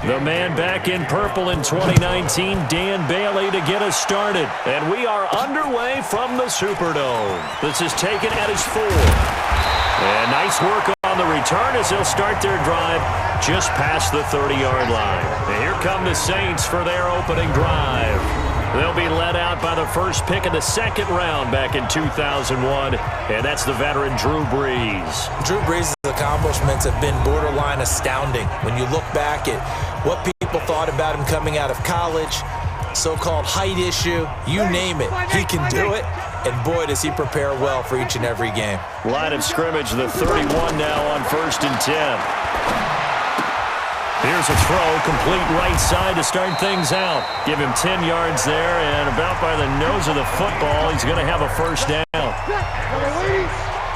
The man back in purple in 2019, Dan Bailey, to get us started. And we are underway from the Superdome. This is taken at his 4. And nice work on the return as they'll start their drive just past the 30-yard line. And here come the Saints for their opening drive. They'll be led out by the first pick in the second round back in 2001, and that's the veteran Drew Brees. Drew Brees' accomplishments have been borderline astounding. When you look back at what people thought about him coming out of college, so-called height issue, you name it, he can do it. And boy, does he prepare well for each and every game. Line of scrimmage, the 31 now on 1st and 10. Here's a throw, complete right side to start things out. Give him 10 yards there, and about by the nose of the football, he's going to have a first down.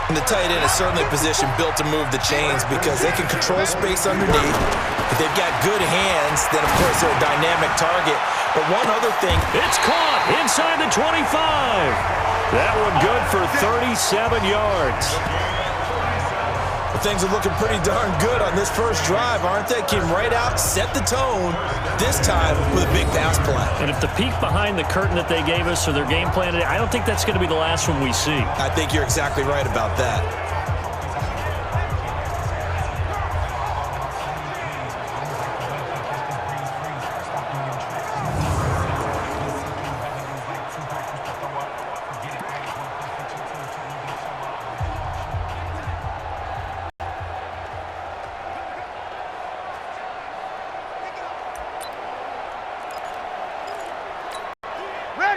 And the tight end is certainly a position built to move the chains because they can control space underneath. If they've got good hands, then of course they're a dynamic target. But one other thing. It's caught inside the 25. That one good for 37 yards. Well, things are looking pretty darn good on this first drive, aren't they? Came right out, set the tone, this time with a big pass play. And if the peek behind the curtain that they gave us or their game plan, I don't think that's going to be the last one we see. I think you're exactly right about that.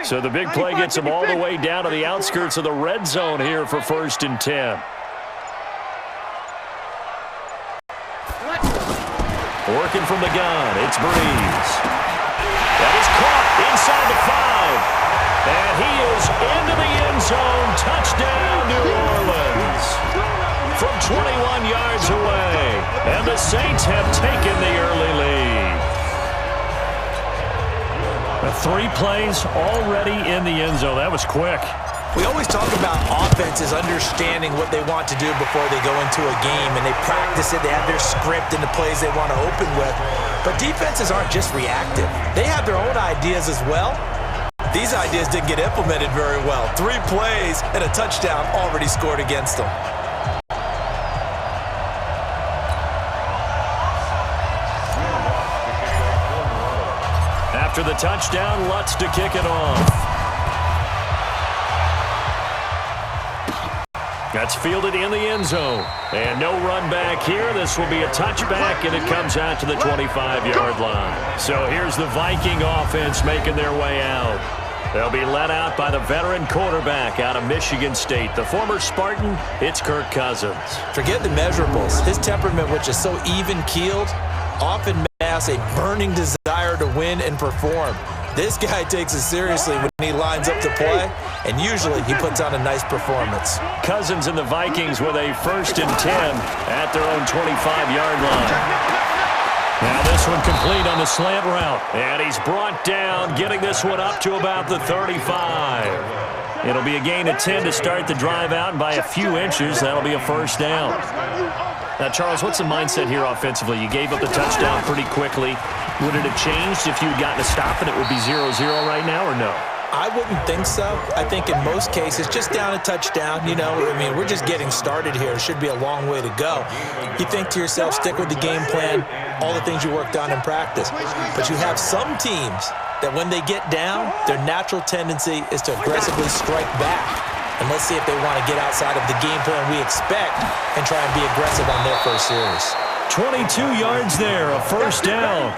So the big play gets him all the way down to the outskirts of the red zone here for 1st and 10. Working from the gun, it's Brees. That is caught inside the 5. And he is into the end zone. Touchdown, New Orleans. From 21 yards away. And the Saints have taken the early lead. 3 plays already in the end zone. That was quick. We always talk about offenses understanding what they want to do before they go into a game, and they practice it. They have their script and the plays they want to open with. But defenses aren't just reactive. They have their own ideas as well. These ideas didn't get implemented very well. 3 plays and a touchdown already scored against them. After the touchdown, Lutz to kick it off. That's fielded in the end zone. And no run back here. This will be a touchback, and it comes out to the 25-yard line. So here's the Viking offense making their way out. They'll be led out by the veteran quarterback out of Michigan State. The former Spartan, it's Kirk Cousins. Forget the measurables. His temperament, which is so even-keeled, often masks a burning desire to win and perform. This guy takes it seriously when he lines up to play, and usually he puts on a nice performance. Cousins and the Vikings with a 1st and 10 at their own 25-yard line. Now this one complete on the slant route, and he's brought down, getting this one up to about the 35. It'll be a gain of 10 to start the drive out, and by a few inches, that'll be a first down. Now, Charles, what's the mindset here offensively? You gave up the touchdown pretty quickly. Would it have changed if you had gotten a stop and it would be 0-0 right now, or no? I wouldn't think so. I think in most cases, just down a touchdown, you know, I mean, we're just getting started here. It should be a long way to go. You think to yourself, stick with the game plan, all the things you worked on in practice. But you have some teams that when they get down, their natural tendency is to aggressively strike back. And let's see if they want to get outside of the game plan we expect and try and be aggressive on their first series. 22 yards there, a first down.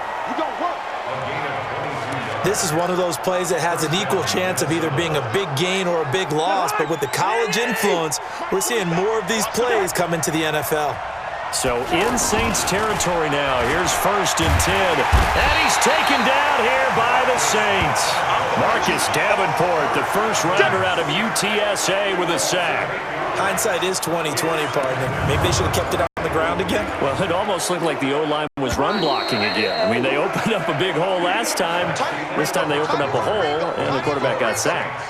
This is one of those plays that has an equal chance of either being a big gain or a big loss, but with the college influence, we're seeing more of these plays come into the NFL. So in Saints territory now, here's 1st and 10, and he's taken down here by the Saints. Marcus Davenport, the first rounder out of UTSA with a sack. Hindsight is 20/20, partner. Maybe they should have kept it on the ground again. Well, it almost looked like the O-line was run blocking again. I mean, they opened up a big hole last time. This time they opened up a hole, and the quarterback got sacked.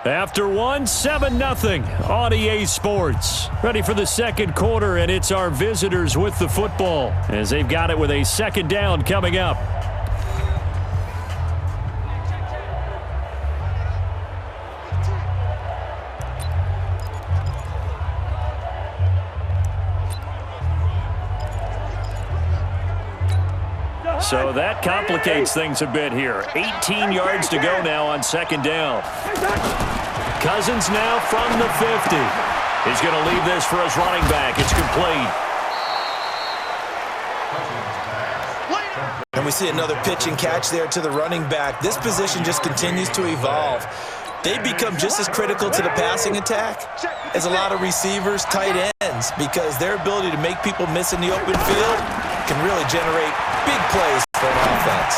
After one, 7-0 on EA Sports. Ready for the second quarter, and it's our visitors with the football as they've got it with a second down coming up. So that complicates things a bit here. 18 yards to go now on second down. Cousins now from the 50. He's going to leave this for his running back. It's complete. And we see another pitch and catch there to the running back. This position just continues to evolve. They become just as critical to the passing attack as a lot of receivers, tight ends, because their ability to make people miss in the open field can really generate big plays for an offense.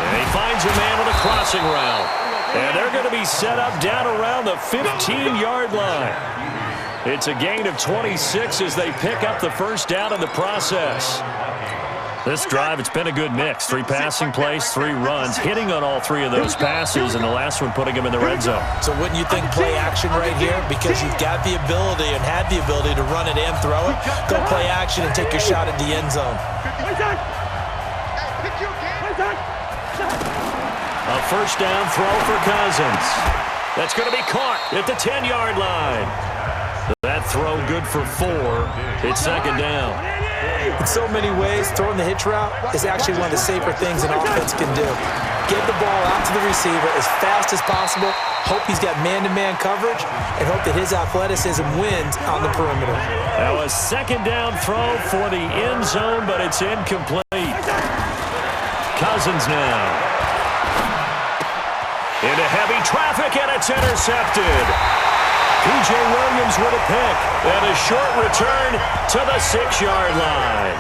And he finds a man on the crossing route. And they're going to be set up down around the 15-yard line. It's a gain of 26 as they pick up the first down in the process. This drive, it's been a good mix. 3 passing plays, 3 runs, hitting on all 3 of those passes, and the last one putting him in the red zone. So wouldn't you think play action right here? Because you've got the ability and had the ability to run it and throw it. Go play action and take your shot at the end zone. A first down throw for Cousins. That's going to be caught at the 10-yard line. That throw good for 4. It's second down. In so many ways, throwing the hitch route is actually one of the safer things an offense can do. Get the ball out to the receiver as fast as possible, hope he's got man-to-man coverage, and hope that his athleticism wins on the perimeter. Now a second down throw for the end zone, but it's incomplete. Cousins now. Into heavy traffic, and it's intercepted. P.J. Williams with a pick, and a short return to the 6-yard line.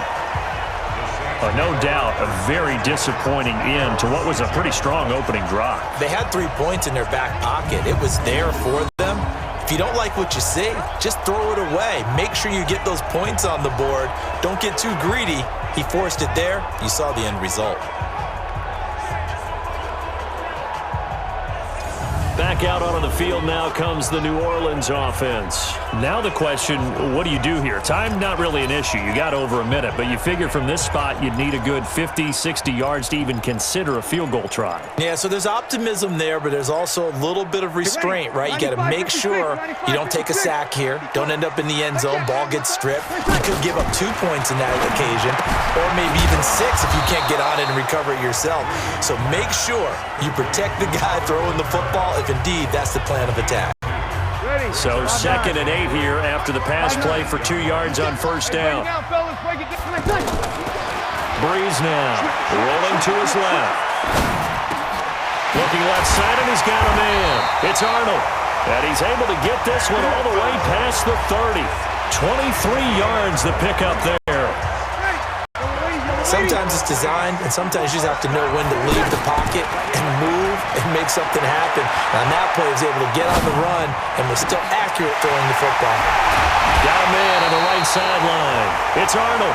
No doubt a very disappointing end to what was a pretty strong opening drive. They had 3 points in their back pocket. It was there for them. If you don't like what you see, just throw it away. Make sure you get those points on the board. Don't get too greedy. He forced it there. You saw the end result. Back out onto the field now comes the New Orleans offense. Now the question, what do you do here? Time, not really an issue. You got over a minute, but you figure from this spot you'd need a good 50, 60 yards to even consider a field goal try. Yeah, so there's optimism there, but there's also a little bit of restraint, right? You got to make sure you don't take a sack here. Don't end up in the end zone. Ball gets stripped. You could give up 2 points in that occasion, or maybe even 6 if you can't get on it and recover it yourself. So make sure you protect the guy throwing the football if indeed that's the plan of attack. So 2nd and 8 here after the pass play for 2 yards on first down. Breeze now, rolling to his left. Looking left side, and he's got a man. It's Arnold. And he's able to get this one all the way past the 30. 23 yards the pickup there. Sometimes it's designed, and sometimes you just have to know when to leave the pocket and move and make something happen. And on that play, he was able to get on the run and was still accurate throwing the football. Got a man on the right sideline. It's Arnold.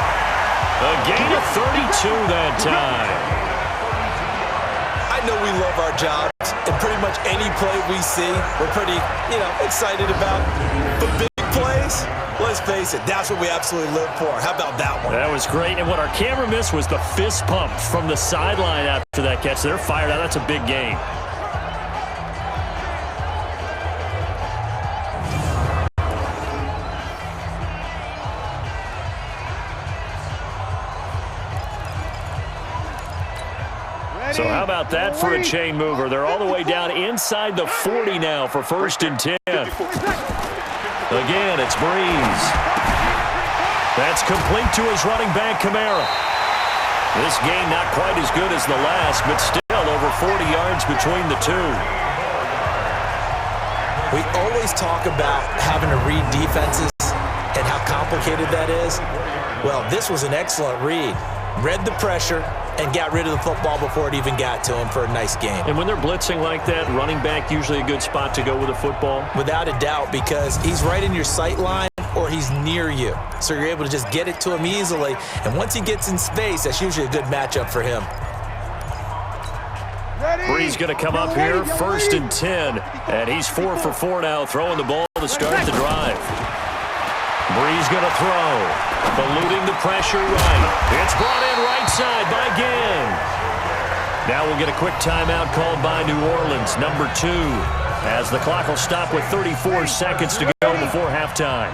A gain of 32 that time. I know we love our jobs, and pretty much any play we see, we're pretty, excited about. But big plays, let's face it, that's what we absolutely live for. How about that one? That was great. And what our camera missed was the fist pump from the sideline after that catch. They're fired out. That's a big game. So how about that for a chain mover? They're all the way down inside the 40 now for 1st and 10. Again, it's Breeze. That's complete to his running back, Kamara. This game not quite as good as the last, but still over 40 yards between the two. We always talk about having to read defenses and how complicated that is. Well, this was an excellent read. Read the pressure and got rid of the football before it even got to him for a nice game. And when they're blitzing like that, running back usually a good spot to go with a football? Without a doubt, because he's right in your sight line or he's near you. So you're able to just get it to him easily. And once he gets in space, that's usually a good matchup for him. Bree's going to come up here, 1st and 10. And he's 4 for 4 now, throwing the ball to start the drive. Bree's going to throw. Eluding the pressure right. It's brought in right side by Ginn. Now we'll get a quick timeout called by New Orleans, number 2, as the clock will stop with 34 seconds to go before halftime.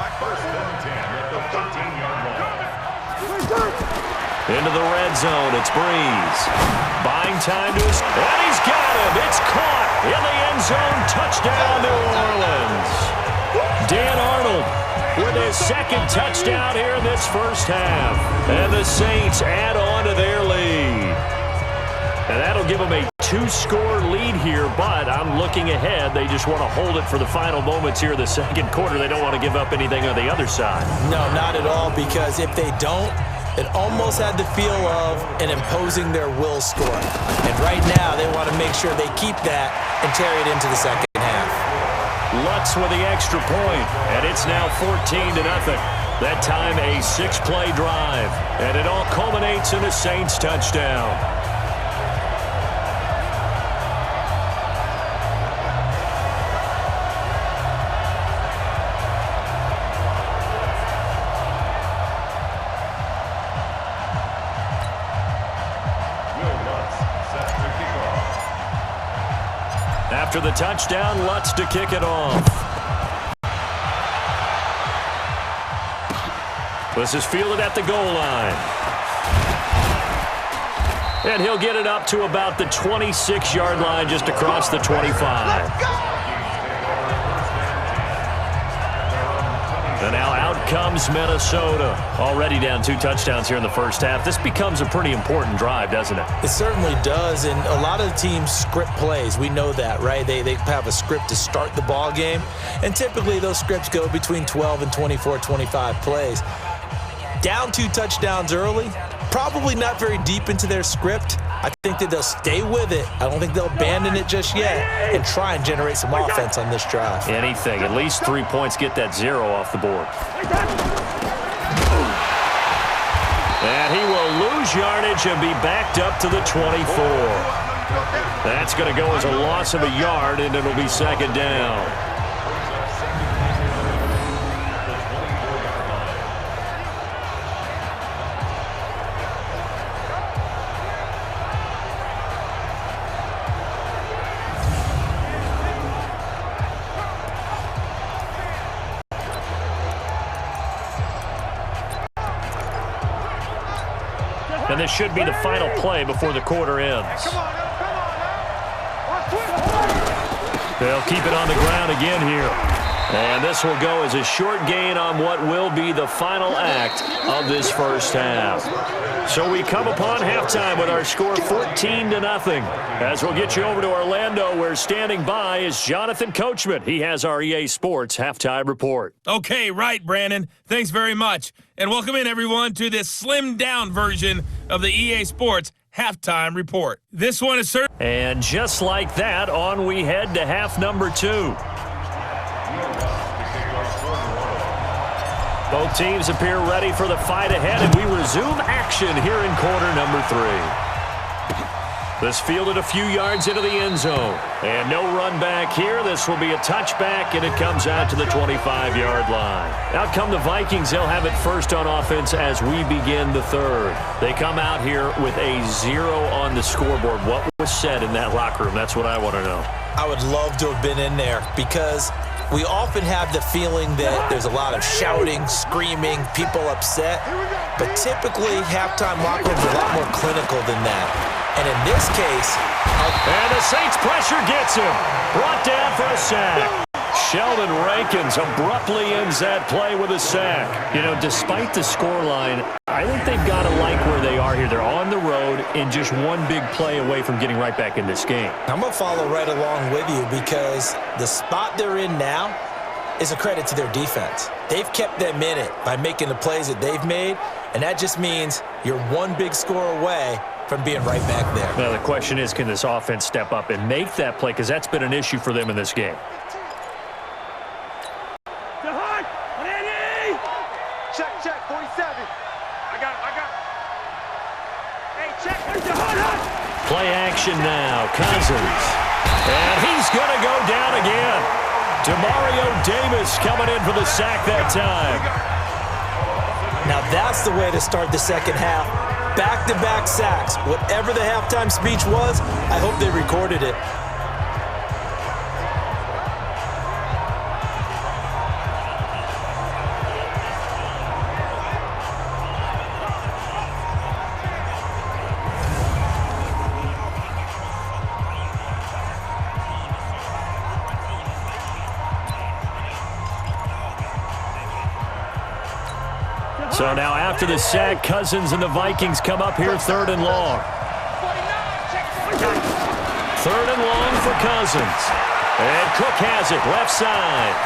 Into the red zone, it's Breeze. Buying time to his... And he's got him! It's caught in the end zone. Touchdown, New Orleans. Dan Arnold with his 2nd touchdown here in this first half. And the Saints add on to their lead. And that'll give them a 2-score lead here, but I'm looking ahead. They just want to hold it for the final moments here in the 2nd quarter. They don't want to give up anything on the other side. No, not at all, because if they don't, it almost had the feel of an imposing their will score. And right now, they want to make sure they keep that and carry it into the 2nd half. Lutz with the extra point, and it's now 14-0. That time a 6-play drive, and it all culminates in a Saints touchdown. After the touchdown, Lutz to kick it off. This is fielded at the goal line. And he'll get it up to about the 26-yard line, just across the 25. And now out comes Minnesota. Already down 2 touchdowns here in the first half. This becomes a pretty important drive, doesn't it? It certainly does, and a lot of the teams script plays. We know that, right? They have a script to start the ball game, and typically those scripts go between 12 and 24, 25 plays. Down 2 touchdowns early, probably not very deep into their script. I think that they'll stay with it. I don't think they'll abandon it just yet and try and generate some offense on this drive. Anything. At least 3 points, get that 0 off the board. And he will lose yardage and be backed up to the 24. That's going to go as a loss of a yard, and it'll be 2nd down. And this should be the final play before the quarter ends. They'll keep it on the ground again here. And this will go as a short gain on what will be the final act of this first half. So we come upon halftime with our score 14-0. As we'll get you over to Orlando, where standing by is Jonathan Coachman. He has our EA Sports halftime report. Okay, right, Brandon. Thanks very much. And welcome in, everyone, to this slimmed-down version of the EA Sports halftime report. This one is certain. And just like that, on we head to half number 2. Both teams appear ready for the fight ahead, and we resume action here in quarter number 3. This fielded a few yards into the end zone. And no run back here. This will be a touchback, and it comes out to the 25-yard line. Out come the Vikings. They'll have it first on offense as we begin the 3rd. They come out here with a 0 on the scoreboard. What was said in that locker room? That's what I want to know. I would love to have been in there, because we often have the feeling that there's a lot of shouting, screaming, people upset. But typically, halftime locker rooms are a lot more clinical than that. And in this case... And the Saints pressure gets him. Brought down for a sack. Sheldon Rankins abruptly ends that play with a sack. You know, despite the scoreline, I think they've got to like where they are here. They're on the road and just one big play away from getting right back in this game. I'm going to follow right along with you, because the spot they're in now is a credit to their defense. They've kept them in it by making the plays that they've made, and that just means you're one big score away from being right back there. Now, the question is, can this offense step up and make that play? Because that's been an issue for them in this game. Check, 47. I got. Hey, check. Play action formation now. Cousins. And he's going to go down again. Demario Davis coming in for the sack that time. Now that's the way to start the second half. Back-to-back sacks. Whatever the halftime speech was, I hope they recorded it. So now after the sack, Cousins and the Vikings come up here 3rd and long. 3rd and long for Cousins. And Cook has it, left side.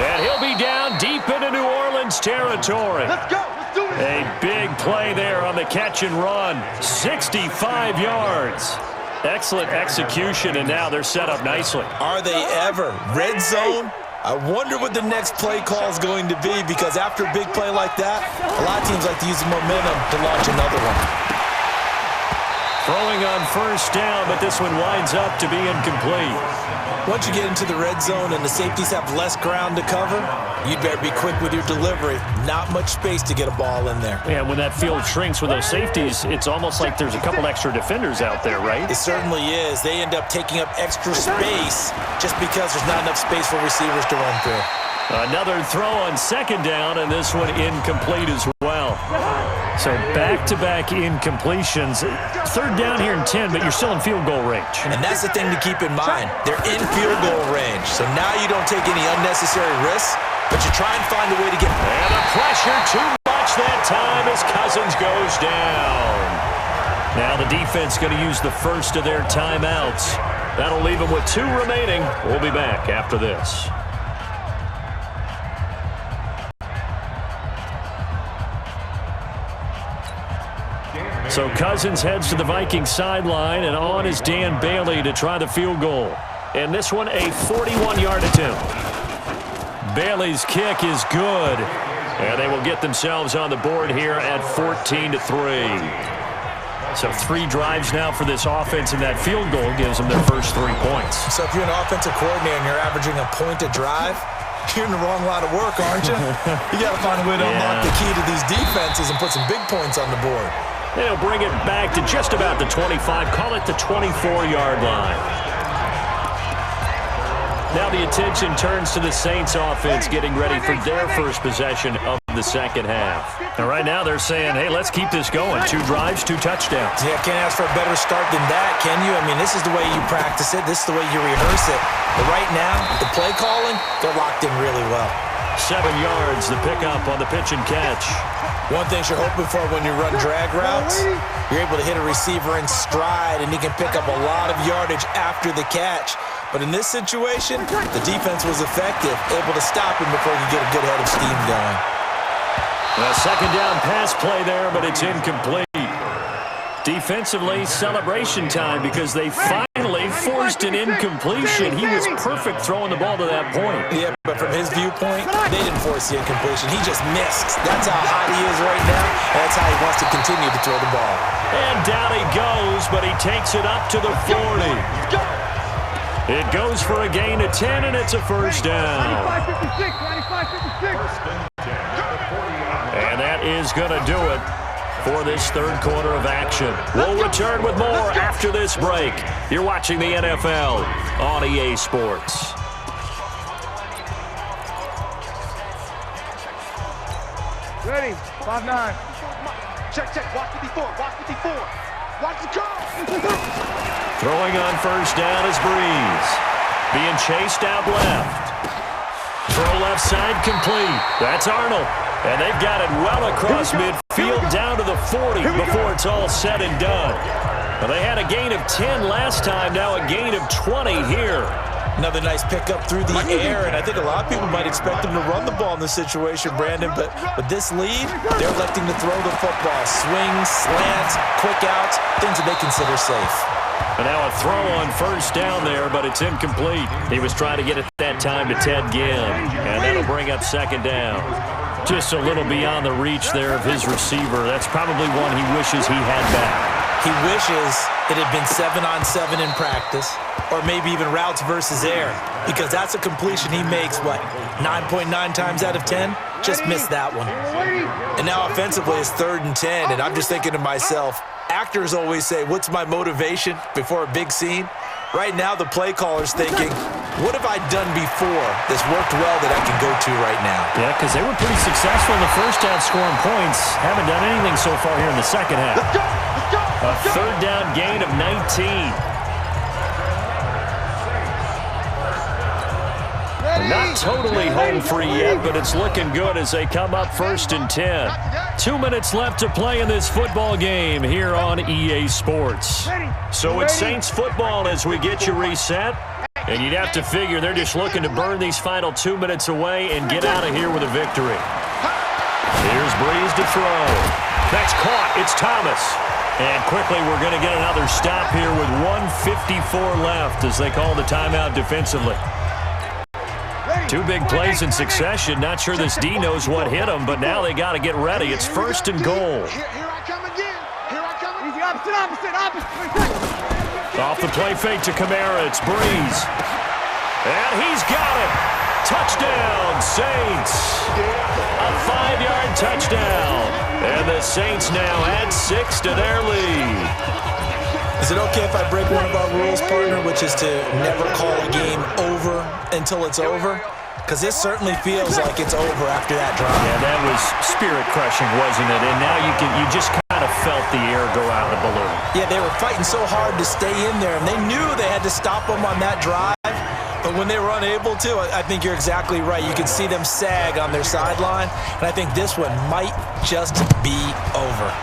And he'll be down deep into New Orleans territory. Let's go. Let's do it. A big play there on the catch and run. 65 yards. Excellent execution, and now they're set up nicely. Are they ever? Red zone? I wonder what the next play call is going to be, because after a big play like that, a lot of teams like to use the momentum to launch another one. Throwing on 1st down, but this one winds up to be incomplete. Once you get into the red zone and the safeties have less ground to cover, you'd better be quick with your delivery. Not much space to get a ball in there. Yeah, when that field shrinks with those safeties, it's almost like there's a couple extra defenders out there, right? It certainly is. They end up taking up extra space just because there's not enough space for receivers to run through. Another throw on 2nd down, and this one incomplete as well. So back-to-back incompletions. 3rd down here and 10, but you're still in field goal range. And that's the thing to keep in mind. They're in field goal range. So now you don't take any unnecessary risks, but you try and find a way to get... And the pressure too much that time as Cousins goes down. Now the defense going to use the first of their timeouts. That'll leave them with 2 remaining. We'll be back after this. So Cousins heads to the Vikings sideline, and on is Dan Bailey to try the field goal. And this one, a 41-yard attempt. Bailey's kick is good, and they will get themselves on the board here at 14-3. So 3 drives now for this offense, and that field goal gives them their first 3 points. So if you're an offensive coordinator and you're averaging a point a drive, you're in the wrong line of work, aren't you? You got to find a way to unlock the key to these defenses and put some big points on the board. They'll bring it back to just about the 25. Call it the 24-yard line. Now the attention turns to the Saints offense getting ready for their first possession of the second half. And right now they're saying, hey, let's keep this going. 2 drives, 2 touchdowns. Yeah, can't ask for a better start than that, can you? I mean, this is the way you practice it. This is the way you rehearse it. But right now, the play calling, they're locked in really well. 7 yards, the pickup on the pitch and catch. One thing you're hoping for when you run drag routes, you're able to hit a receiver in stride, and he can pick up a lot of yardage after the catch. But in this situation, the defense was effective, able to stop him before he could get a good head of steam going. A 2nd down pass play there, but it's incomplete. Defensively, celebration time because they finally forced an incompletion. He was perfect throwing the ball to that point. Yeah, but from his viewpoint, they didn't force the incompletion. He just missed. That's how hot he is right now, and that's how he wants to continue to throw the ball. And down he goes, but he takes it up to the 40. It goes for a gain of 10, and it's a first down. 95-56. And that is going to do it for this 3rd quarter of action. We'll return with more after this break. You're watching the NFL on EA Sports. Ready, 5-9. Check, watch 54, watch 54. Watch the go. Throwing on 1st down is Breeze. Being chased out left. Throw left side complete. That's Arnold. And they've got it well across midfield down to the 40 before it's all said and done. Well, they had a gain of 10 last time, now a gain of 20 here. Another nice pickup through the air, and I think a lot of people might expect them to run the ball in this situation, Brandon, but with this lead, they're electing to throw the football. Swings, slants, quick outs, things that they consider safe. And now a throw on 1st down there, but it's incomplete. He was trying to get it that time to Ted Ginn, and that'll bring up 2nd down. Just a little beyond the reach there of his receiver. That's probably one he wishes he had back. He wishes it had been 7-on-7 in practice, or maybe even routes versus air, because that's a completion he makes, what, 9.9 times out of 10? Just missed that one. And now offensively it's 3rd and 10, and I'm just thinking to myself, actors always say, what's my motivation before a big scene? Right now the play caller's thinking, what have I done before that's worked well that I can go to right now? Yeah, because they were pretty successful in the first half scoring points. Haven't done anything so far here in the second half. A 3rd down gain of 19. Not totally home free yet, but it's looking good as they come up 1st and 10. 2 minutes left to play in this football game here on EA Sports. So it's Saints football as we get you reset. And you'd have to figure they're just looking to burn these final 2 minutes away and get out of here with a victory. Here's Breeze to throw. That's caught. It's Thomas. And quickly we're going to get another stop here with 1:54 left as they call the timeout defensively. 2 big plays in succession. Not sure this D knows what hit them, but now they got to get ready. It's 1st and goal. Here I come again. Here I come. Easy, opposite. Off the play fake to Kamara. It's Breeze. And he's got it. Touchdown, Saints. A 5-yard touchdown. And the Saints now add 6 to their lead. Is it okay if I break one of our rules, partner, which is to never call a game over until it's over? Because this certainly feels like it's over after that drive. Yeah, that was spirit-crushing, wasn't it? And now you just kind of felt the air go out of the balloon. Yeah, they were fighting so hard to stay in there, and they knew they had to stop them on that drive. But when they were unable to, I think you're exactly right. You can see them sag on their sideline, and I think this one might just be over.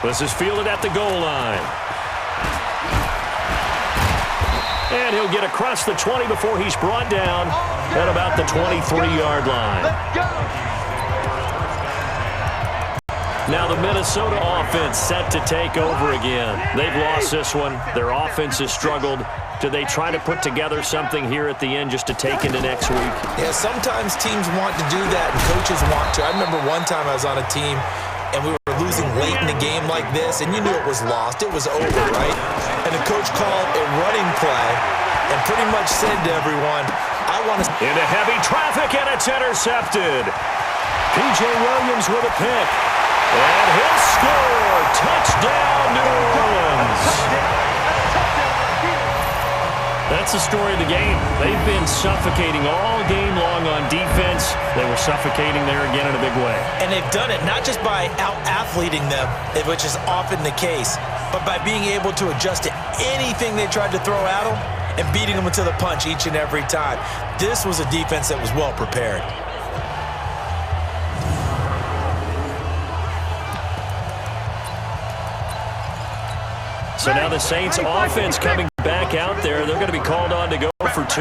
This is fielded at the goal line. And he'll get across the 20 before he's brought down at about the 23-yard line. Now the Minnesota offense set to take over again. They've lost this one. Their offense has struggled. Do they try to put together something here at the end just to take into next week? Yeah, sometimes teams want to do that and coaches want to. I remember one time I was on a team and we were losing late in the game like this, and you knew it was lost. It was over, right? And the coach called a running play and pretty much said to everyone, I want to... Into heavy traffic, and it's intercepted. P.J. Williams with a pick. And he'll score. Touchdown, New Orleans. That's the story of the game. They've been suffocating all game long on defense. They were suffocating there again in a big way. And they've done it not just by out-athleting them, which is often the case, but by being able to adjust to anything they tried to throw at them and beating them to the punch each and every time. This was a defense that was well prepared. So now the Saints offense coming back out there. They're going to be called on to go for 2.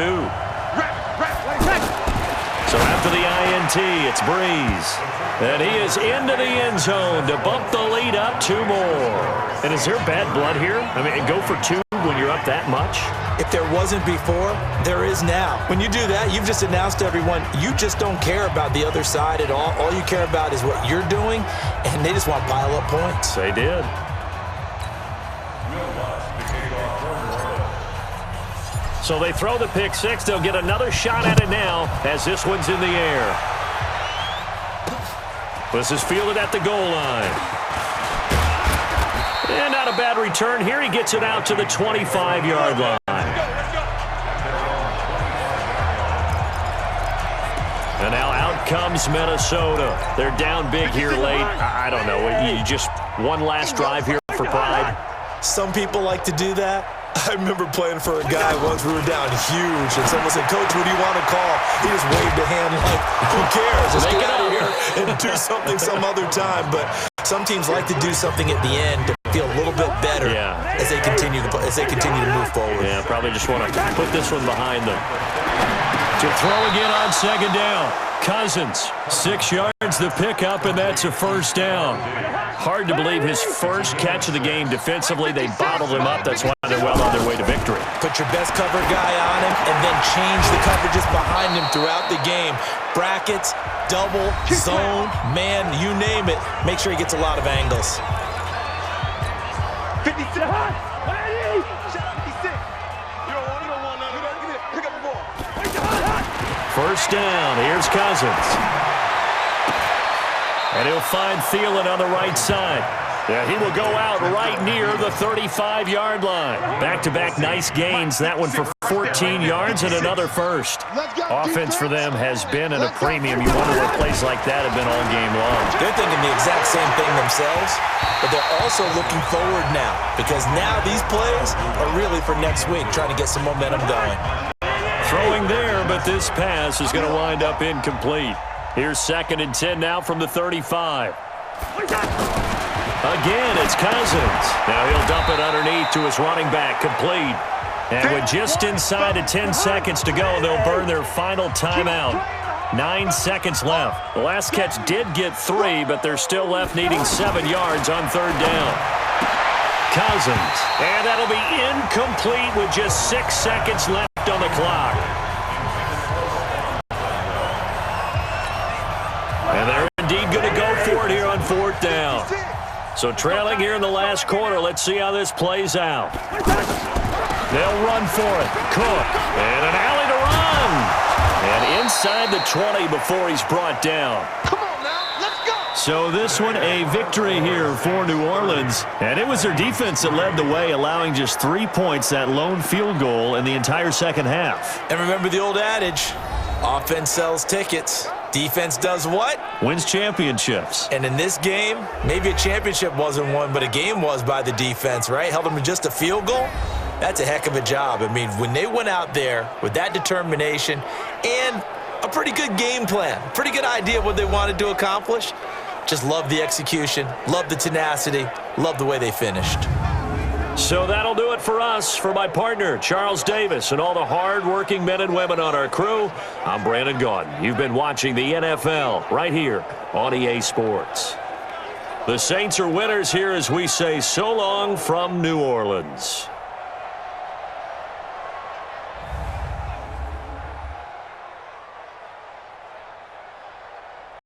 So after the INT, it's Breeze. And he is into the end zone to bump the lead up 2 more. And is there bad blood here? I mean, go for 2 when you're up that much? If there wasn't before, there is now. When you do that, you've just announced to everyone, you just don't care about the other side at all. All you care about is what you're doing, and they just want to pile up points. They did. So they throw the pick 6. They'll get another shot at it now as this one's in the air. This is fielded at the goal line. And not a bad return here. He gets it out to the 25-yard line. And now out comes Minnesota. They're down big here late. I don't know. You just one last drive here for pride. Some people like to do that. I remember playing for a guy once. We were down huge, and someone said, Coach, what do you want to call? He just waved a hand like, who cares? Let's get out of here and do something some other time. But some teams like to do something at the end to feel a little bit better as they continue to move forward. Yeah, probably just want to put this one behind them. To throw again on 2nd down. Cousins, 6 yards the pickup, and that's a 1st down. Hard to believe his first catch of the game defensively. They bottled him up. That's why they're well on their way to victory. Put your best cover guy on him and then change the coverages behind him throughout the game. Brackets, double, zone, man, you name it. Make sure he gets a lot of angles. 56. 56. You don't want none. Pick up the ball. First down. Here's Cousins. And he'll find Thielen on the right side. Yeah, he will go out right near the 35-yard line. Back-to-back nice gains. That one for 14 yards and another first. Offense for them has been at a premium. You wonder what plays like that have been all game long. They're thinking the exact same thing themselves, but they're also looking forward now because now these plays are really for next week, trying to get some momentum going. Throwing there, but this pass is going to wind up incomplete. Here's 2nd and 10 now from the 35. Again, it's Cousins. Now he'll dump it underneath to his running back, complete. And with just inside of 10 seconds to go, they'll burn their final timeout. 9 seconds left. The last catch did get 3, but they're still left needing 7 yards on 3rd down. Cousins. And that'll be incomplete with just 6 seconds left on the clock. And they're indeed going to go for it here on 4th down. So trailing here in the last quarter, let's see how this plays out. They'll run for it. Cook. And an alley to run. And inside the 20 before he's brought down. Come on now, let's go. So this one a victory here for New Orleans. And it was their defense that led the way, allowing just 3 points, that lone field goal in the entire second half. And remember the old adage, offense sells tickets. Defense does what? Wins championships. And in this game, maybe a championship wasn't won, but a game was by the defense, right? Held them to just a field goal. That's a heck of a job. I mean, when they went out there with that determination and a pretty good game plan, pretty good idea of what they wanted to accomplish, just love the execution, love the tenacity, love the way they finished. So that'll do it for us. For my partner, Charles Davis, and all the hard-working men and women on our crew, I'm Brandon Gaudin. You've been watching the NFL right here on EA Sports. The Saints are winners here as we say so long from New Orleans.